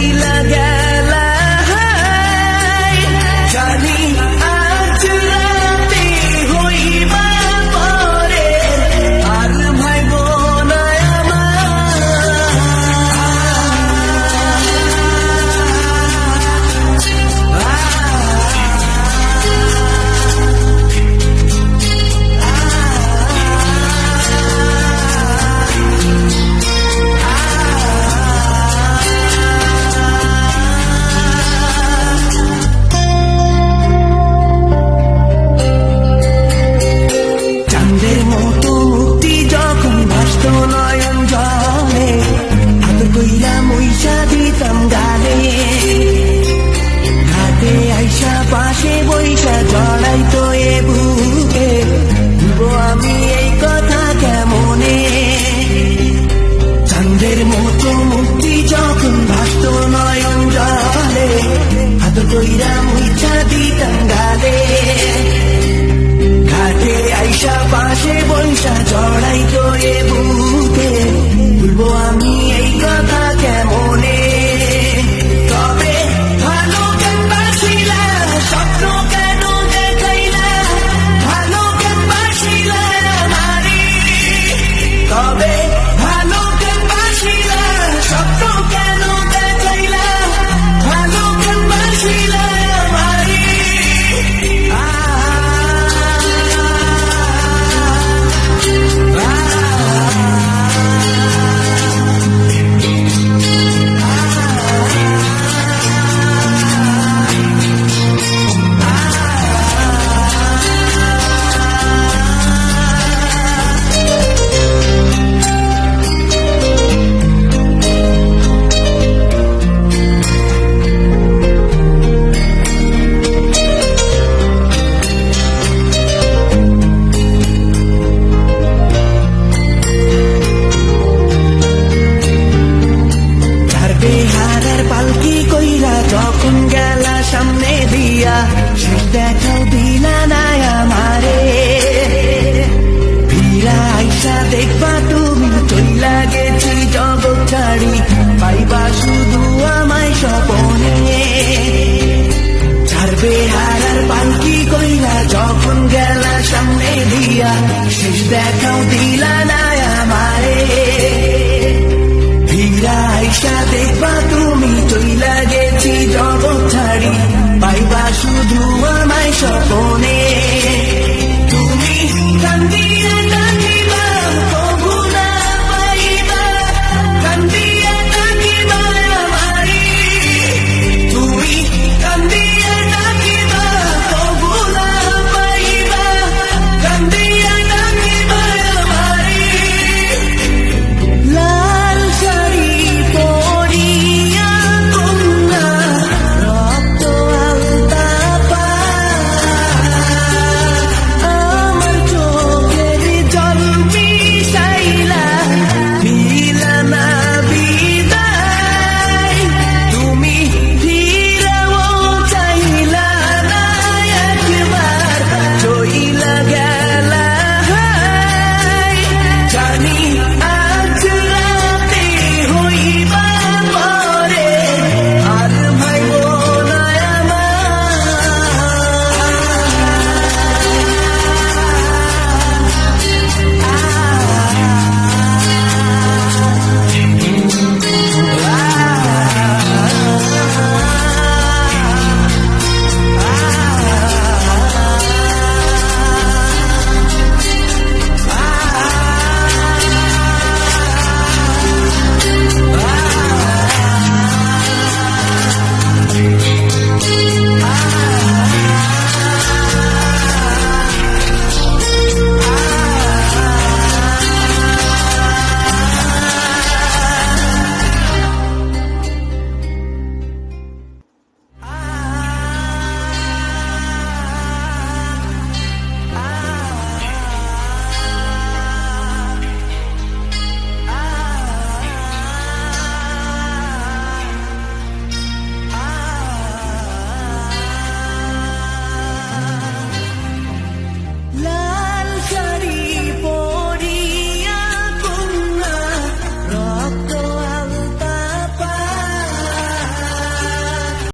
চইলা গেলা জানি আজ রাতে হইবা পরে আর ভাইব না চাঁদের মতো মুক্তি যখন ভাসত নয়ন জলে আদর কইরা মইসা দিতাম গালে হাতে আইসা পাশে বইসা জড়াইতো এ বুকে ভুলবো আমি এই কথা কেমনে চাঁদের মতো মুক্তি যখন ভাসত নয়ন জলে আদর কইরা মইসা দিতাম গালে ঘাটে আইসা পাশে বৈশা জড়াইতো এ বুকে ভুলবো আমি এই কথা কেমনে তবে ভালো কেন বাসিলা স্বপ্ন কেন দেখাইলা ভালো কেন বাসিলা আমারে তবে ভালো কেন বাসিলা স্বপ্ন কেন দেখাইলা ভালো কেন বাসিলা আমারে বেহারার পালকি কইরা যখন গেলা সামনে দিয়া সে দেখাও দিলা না আমারে ফিরা আইসা দেখবা তুমি চইলা গেছি জগৎ ছাড়ি পাইবা শুধু আমায় স্বপনে চার বেহারার পালকি কইরা যখন গেলা সামনে দিয়া শেষ দেখাও দিলা না